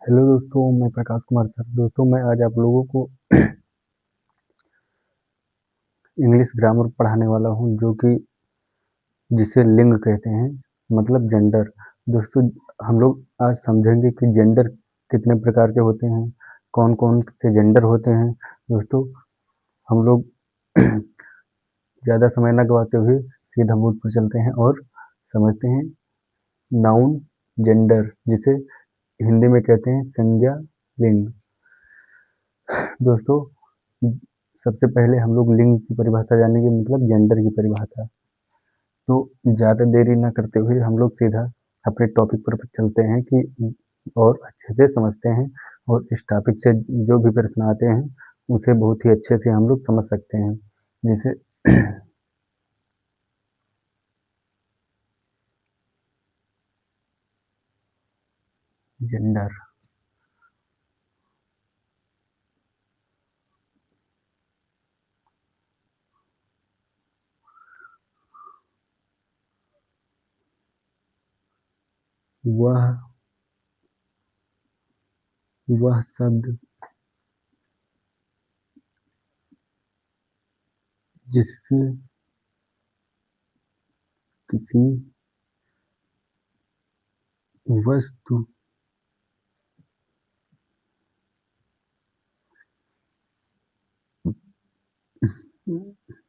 Hello दोस्तों, मैं Prakash Kumar sir. दोस्तों, मैं आज आप लोगों को इंग्लिश ग्रामर पढ़ाने वाला हूँ, जो कि जिसे लिंग कहते हैं, मतलब जेंडर। दोस्तों, हम लोग आज समझेंगे कि जेंडर कितने प्रकार के होते हैं, कौन कौन से जेंडर होते हैं। दोस्तों, हम लोग ज़्यादा समय न गवाते हुए सीधा मूड पर चलते हैं और समझते हैं नाउन जेंडर, जिसे हिंदी में कहते हैं संज्ञा लिंग। दोस्तों, सबसे पहले हम लोग लिंग की परिभाषा जानेंगे, मतलब जेंडर की परिभाषा। तो ज़्यादा देरी ना करते हुए हम लोग सीधा अपने टॉपिक पर चलते हैं कि और अच्छे से समझते हैं, और इस टॉपिक से जो भी प्रश्न आते हैं उसे बहुत ही अच्छे से हम लोग समझ सकते हैं। जैसे जेंडर, वह वह शब्द जिससे किसी वस्तु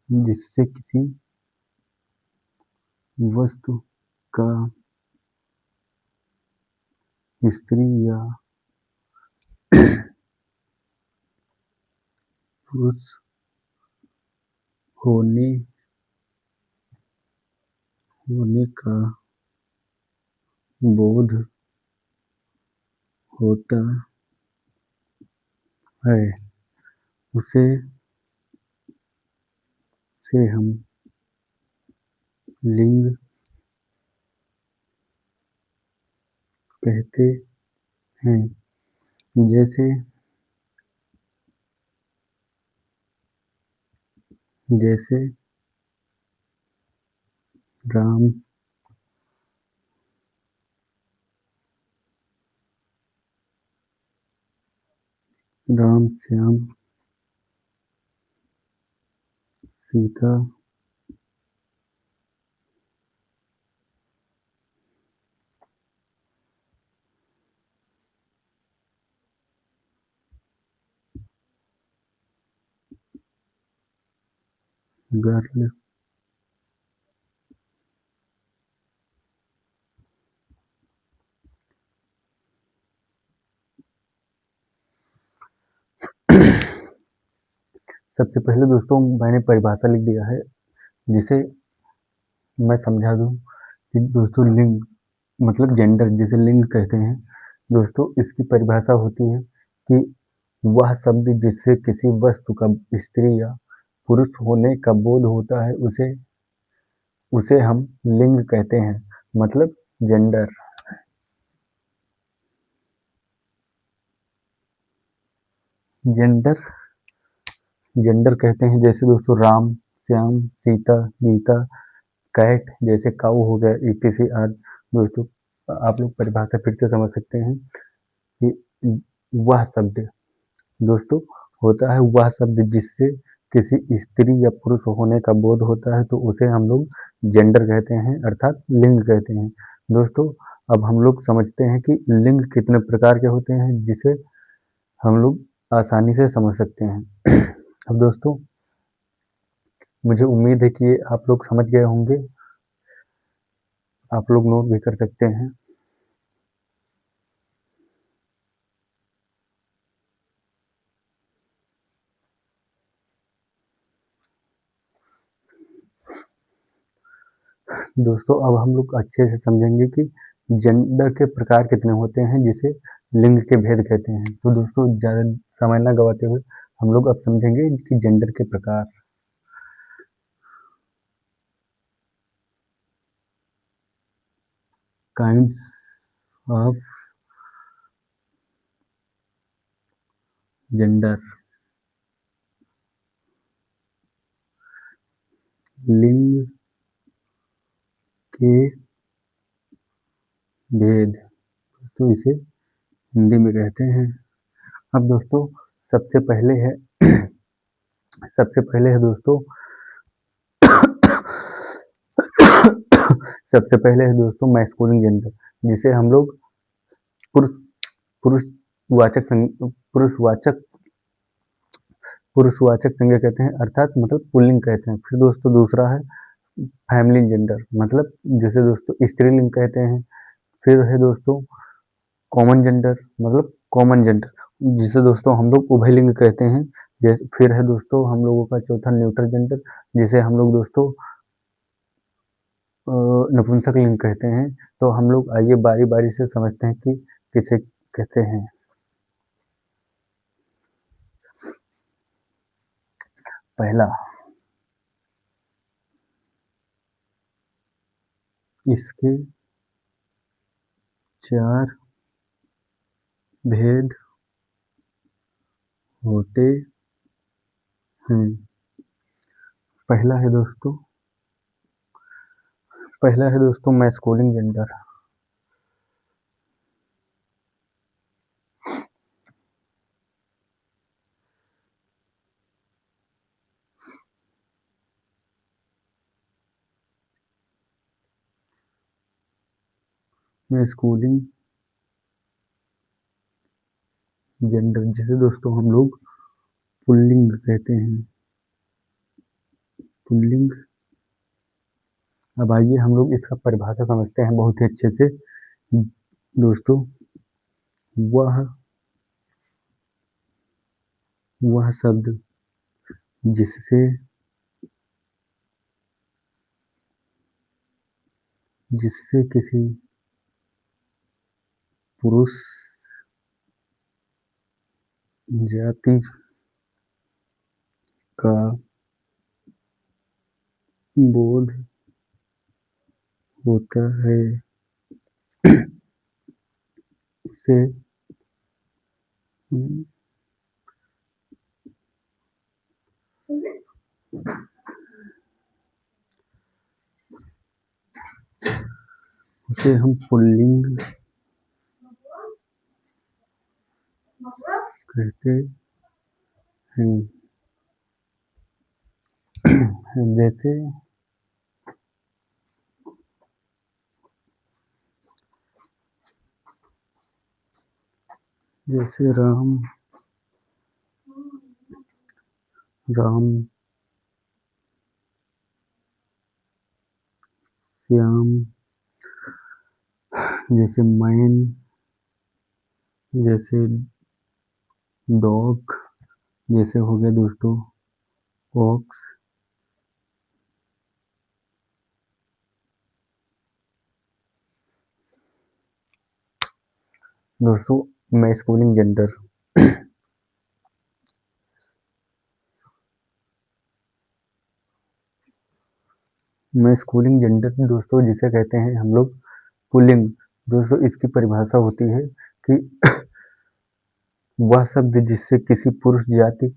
जिससे किसी वस्तु का स्त्री या पुरुष होने होने का बोध होता है, उसे से हम लिंग कहते हैं। जैसे जैसे राम राम श्याम सीता गर्ल सबसे पहले दोस्तों मैंने परिभाषा लिख दिया है, जिसे मैं समझा दूं कि दोस्तों लिंग मतलब जेंडर, जिसे लिंग कहते हैं। दोस्तों, इसकी परिभाषा होती है कि वह शब्द जिससे किसी वस्तु का स्त्री या पुरुष होने का बोध होता है, उसे उसे हम लिंग कहते हैं, मतलब जेंडर। जेंडर जेंडर कहते हैं जैसे दोस्तों राम श्याम सीता गीता, कैट जैसे काऊ हो गया, etc आदि। दोस्तों, आप लोग परिभाषा फिर से समझ सकते हैं कि वह शब्द दोस्तों होता है वह शब्द जिससे किसी स्त्री या पुरुष होने का बोध होता है, तो उसे हम लोग जेंडर कहते हैं, अर्थात लिंग कहते हैं। दोस्तों, अब हम लोग समझते हैं कि लिंग कितने प्रकार के होते हैं, जिसे हम लोग आसानी से समझ सकते हैं। अब दोस्तों, मुझे उम्मीद है कि ये आप लोग समझ गए होंगे। आप लोग नोट भी कर सकते हैं। दोस्तों, अब हम लोग अच्छे से समझेंगे कि जेंडर के प्रकार कितने होते हैं, जिसे लिंग के भेद कहते हैं। तो दोस्तों, ज़्यादा समय ना गवाते हुए हम लोग अब समझेंगे कि जेंडर के प्रकार। Kinds of gender. लिंग के भेद। तो इसे हिंदी में कहते हैं। अब दोस्तों सबसे पहले है दोस्तों सबसे पहले है दोस्तों मैस्कुलिन जेंडर, जिसे हम लोग पुरुष पुरुषवाचक पुरुषवाचक संज्ञा कहते हैं, अर्थात मतलब पुल्लिंग कहते हैं। फिर दोस्तों दूसरा है फैमिली जेंडर, मतलब जिसे दोस्तों स्त्रीलिंग कहते हैं। फिर है दोस्तों कॉमन जेंडर, मतलब कॉमन जेंडर, जिसे दोस्तों हम लोग उभयलिंग कहते हैं। जैसे फिर है दोस्तों हम लोगों का चौथा न्यूट्रल जेंडर, जिसे हम लोग दोस्तों नपुंसक लिंग कहते हैं। तो हम लोग आइए बारी बारी से समझते हैं कि किसे कहते हैं। पहला, इसके 4 भेद होते हैं। पहला है दोस्तों मैस्कुलिन जेंडर। मैस्कुलिन जेंडर, जिसे दोस्तों हम लोग पुल्लिंग कहते हैं, पुल्लिंग। अब आइए हम लोग इसका परिभाषा समझते हैं बहुत ही अच्छे से। दोस्तों वह शब्द जिससे किसी पुरुष जाति का बोध होता है, उसे हम पुल्लिंग कहते हैं। जैसे राम, श्याम, जैसे मैन, जैसे डॉग, जैसे हो गया दोस्तों ऑक्स। दोस्तों मैस्कुलिन जेंडर, मैस्कुलिन जेंडर दोस्तों जिसे कहते हैं हम लोग पुल्लिंग। दोस्तों इसकी परिभाषा होती है कि वह शब्द जिससे किसी पुरुष जाति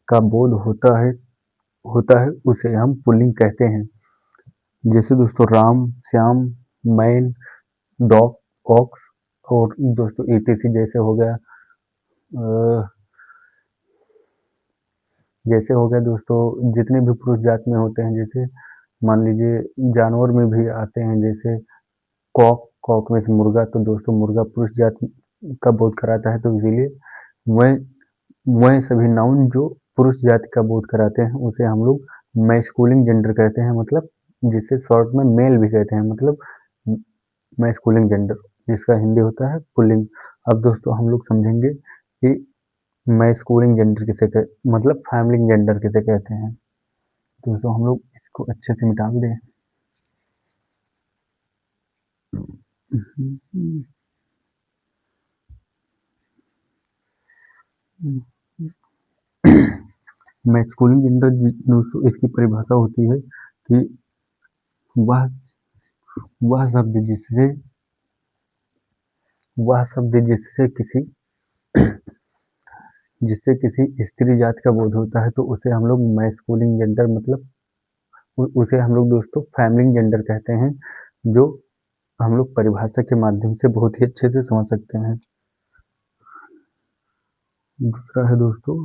का बोध होता है उसे हम पुल्लिंग कहते हैं। जैसे दोस्तों Ram, Shyam, man, dog, ox और दोस्तों ईटीसी। जैसे हो गया दोस्तों जितने भी पुरुष जात में होते हैं, जैसे मान लीजिए जानवर में भी आते हैं, जैसे कॉक में से मुर्गा, तो दोस्तों मुर्गा पुरुष जात का बोध कराता है, तो इसीलिए वह सभी नाउन जो पुरुष जाति का बोध कराते हैं उसे हम लोग मैस्कुलिन जेंडर कहते हैं, मतलब जिसे शॉर्ट में मेल भी कहते हैं, मतलब मैस्कुलिन जेंडर, जिसका हिंदी होता है पुल्लिंग। अब दोस्तों हम लोग समझेंगे कि मैस्कुलिन जेंडर मतलब फैमिली जेंडर किसे कहते हैं। दोस्तों हम लोग इसको अच्छे से मिटा दें। मैस्कुलिन जेंडर दोस्तों इसकी परिभाषा होती है कि वह शब्द जिससे किसी स्त्री जाति का बोध होता है, तो उसे हम लोग मैस्कुलिन जेंडर, मतलब उसे हम लोग दोस्तों फैमिली जेंडर कहते हैं, जो हम लोग परिभाषा के माध्यम से बहुत ही अच्छे से समझ सकते हैं। दूसरा है दोस्तों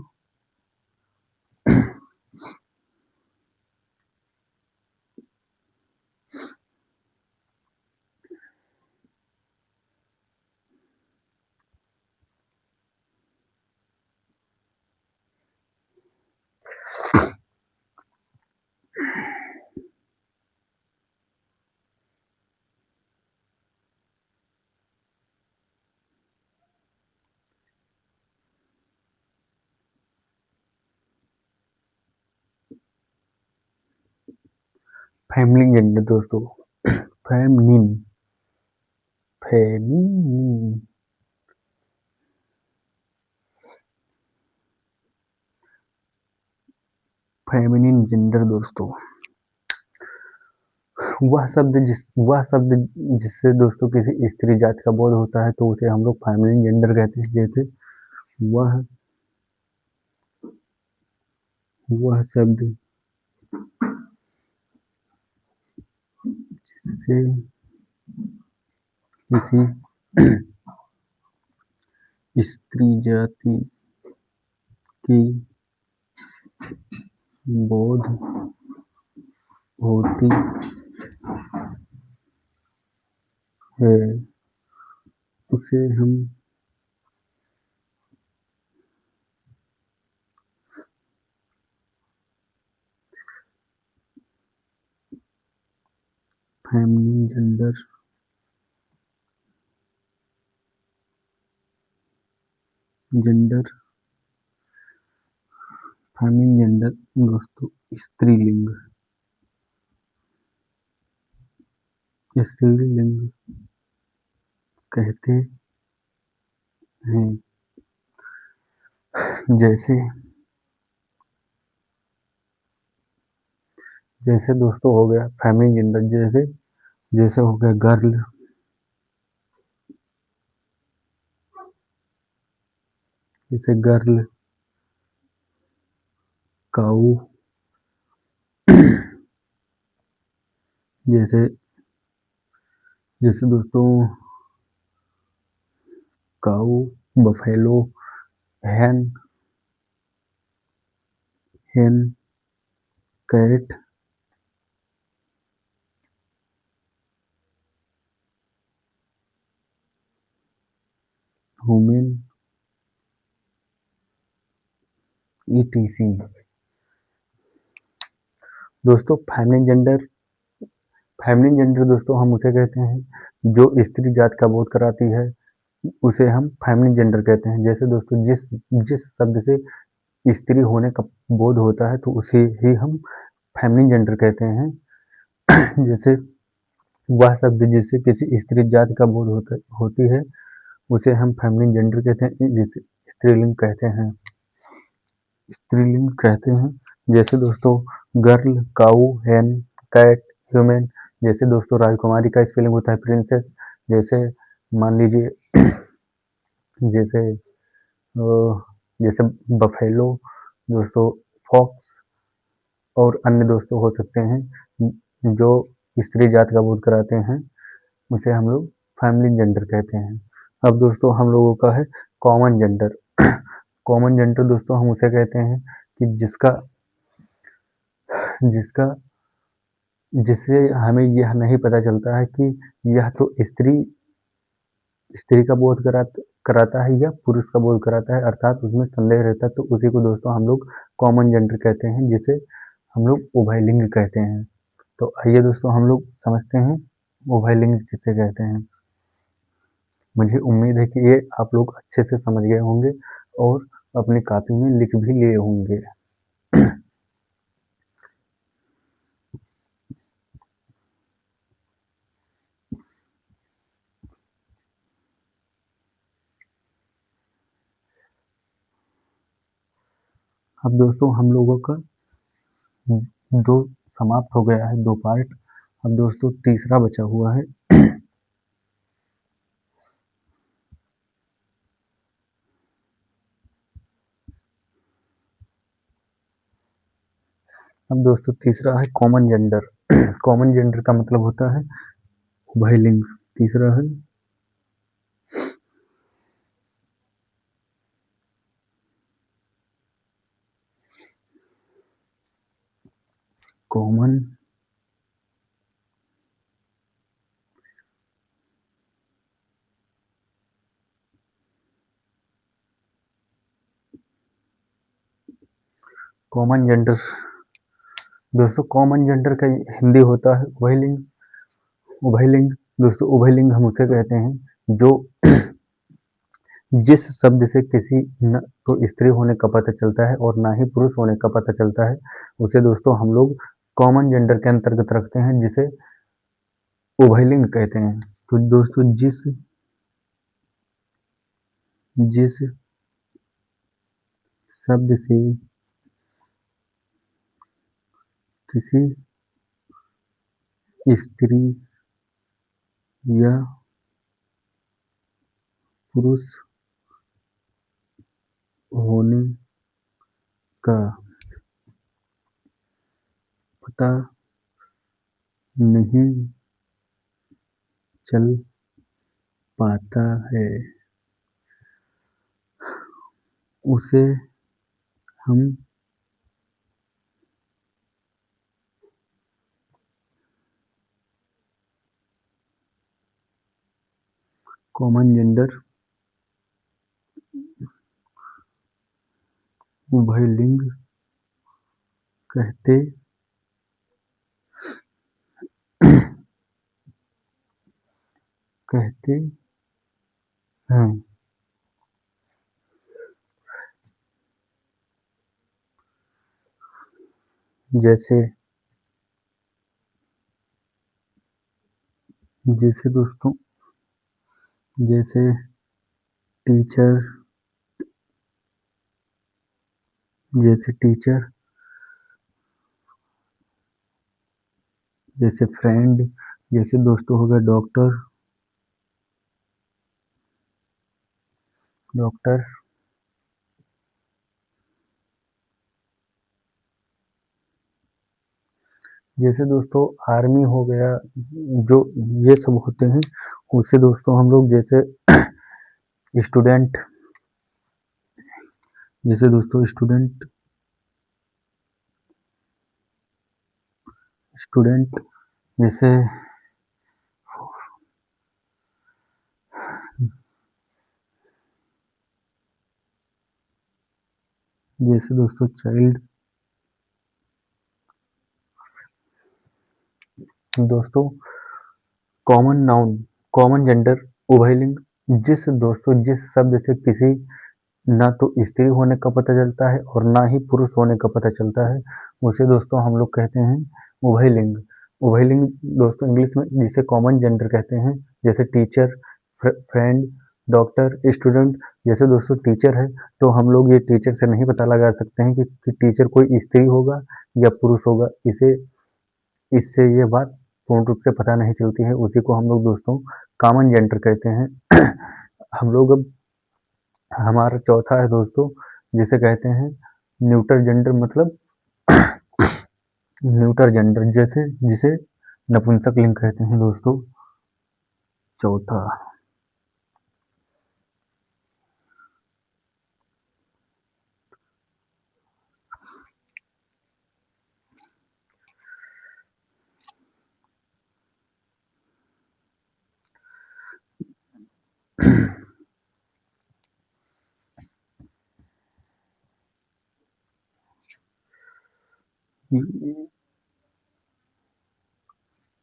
फेमिनिन जेंडर दोस्तों। फेमिनिन फेमिनिन फेमिनिन जेंडर दोस्तों वह शब्द जिससे दोस्तों किसी स्त्री जाति का बोध होता है तो उसे हम लोग फेमिनिन जेंडर कहते हैं। जैसे वह शब्द जिससे किसी स्त्री जाति की बोध होती है उसे हम फेमिनिन जेंडर फेमिनिन जेंडर दोस्तों स्त्रीलिंग कहते हैं। जैसे दोस्तों हो गया फेमिनिन जेंडर, जैसे हो गया गर्ल, जैसे गर्ल, काऊ, जैसे दोस्तों cow, buffalo, hen, cat, women, etc। दोस्तों फेमिनिन जेंडर दोस्तों हम उसे कहते हैं जो स्त्री जात का बोध कराती है, उसे हम फेमिनिन जेंडर कहते हैं। जैसे दोस्तों जिस शब्द से स्त्री होने का बोध होता है तो उसे ही हम फेमिनिन जेंडर कहते हैं। जैसे वह शब्द जिससे किसी स्त्री जाति का बोध होती है उसे हम फेमिनिन जेंडर कहते हैं, जिसे स्त्रीलिंग कहते हैं। जैसे दोस्तों गर्ल, काऊ, hen, कैट, ह्यूमन। जैसे दोस्तों राजकुमारी का स्पेलिंग होता है प्रिंसेस। जैसे मान लीजिए जैसे बफेलो दोस्तों, फॉक्स और अन्य दोस्तों हो सकते हैं जो स्त्री जात का बोध कराते हैं, उसे हम लोग फेमिनिन जेंडर कहते हैं। अब दोस्तों हम लोगों का है कॉमन जेंडर। कॉमन जेंडर दोस्तों हम उसे कहते हैं कि जिससे हमें यह नहीं पता चलता है कि यह तो स्त्री का बोध कराता है या पुरुष का बोध कराता है, अर्थात उसमें संदेह रहता है, तो उसी को दोस्तों हम लोग कॉमन जेंडर कहते हैं, जिसे हम लोग उभयलिंग कहते हैं। तो आइए दोस्तों हम लोग समझते हैं उभयलिंग किसे कहते हैं। मुझे उम्मीद है कि ये आप लोग अच्छे से समझ गए होंगे और अपनी कॉपी में लिख भी लिए होंगे। अब दोस्तों हम लोगों का दो समाप्त हो गया है, 2 पार्ट। अब दोस्तों तीसरा बचा हुआ है। अब दोस्तों तीसरा है कॉमन जेंडर। कॉमन जेंडर का मतलब होता है उभयलिंग। तीसरा है कॉमन कॉमन जेंडर। दोस्तों कॉमन जेंडर का हिंदी होता है उभयलिंग। उभयलिंग दोस्तों, उभयलिंग हम उसे कहते हैं जो जिस शब्द से किसी न तो स्त्री होने का पता चलता है और ना ही पुरुष होने का पता चलता है, उसे दोस्तों हम लोग कॉमन जेंडर के अंतर्गत रखते हैं, जिसे उभयलिंग कहते हैं। तो दोस्तों जिस जिस शब्द से किसी स्त्री या पुरुष होने का पता नहीं चल पाता है, उसे हम कॉमन जेंडर उभयलिंग कहते कहते हैं। जैसे जैसे दोस्तों जैसे टीचर जैसे टीचर जैसे फ्रेंड, जैसे दोस्तों हो गया डॉक्टर। डॉक्टर जैसे दोस्तों आर्मी हो गया, जो ये सब होते हैं, उससे दोस्तों हम लोग जैसे स्टूडेंट जैसे दोस्तों स्टूडेंट स्टूडेंट जैसे जैसे दोस्तों चाइल्ड। दोस्तों कॉमन नाउन कॉमन जेंडर उभयलिंग जिस शब्द से किसी ना तो स्त्री होने का पता चलता है और ना ही पुरुष होने का पता चलता है, उसे दोस्तों हम लोग कहते हैं उभयलिंग। उभयलिंग दोस्तों इंग्लिश में जिसे कॉमन जेंडर कहते हैं, जैसे टीचर, फ्रेंड, डॉक्टर, स्टूडेंट। जैसे दोस्तों टीचर है, तो हम लोग ये टीचर से नहीं पता लगा सकते हैं कि टीचर कोई स्त्री होगा या पुरुष होगा। इसे इससे ये बात पूर्ण रूप से पता नहीं चलती है, उसी को हम लोग दोस्तों कॉमन जेंडर कहते हैं। हम लोग अब हमारा चौथा है दोस्तों, जिसे कहते हैं न्यूटर जेंडर, मतलब न्यूटर जेंडर जैसे जिसे नपुंसक लिंग कहते हैं दोस्तों। चौथा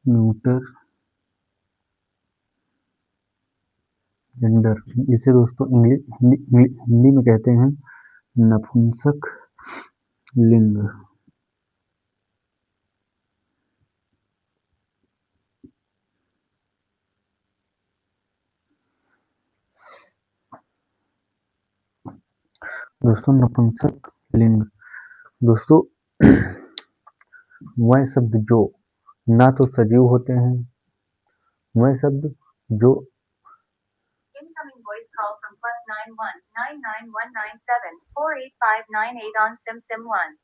न्यूटर जेंडर, इसे दोस्तों हिंदी में कहते हैं नपुंसक लिंग। दोस्तों नपुंसक लिंग दोस्तों वह शब्द जो ना तो सजीव होते हैं, वह शब्द जो Incoming voice call from +91 99197 48598 on SIM 1.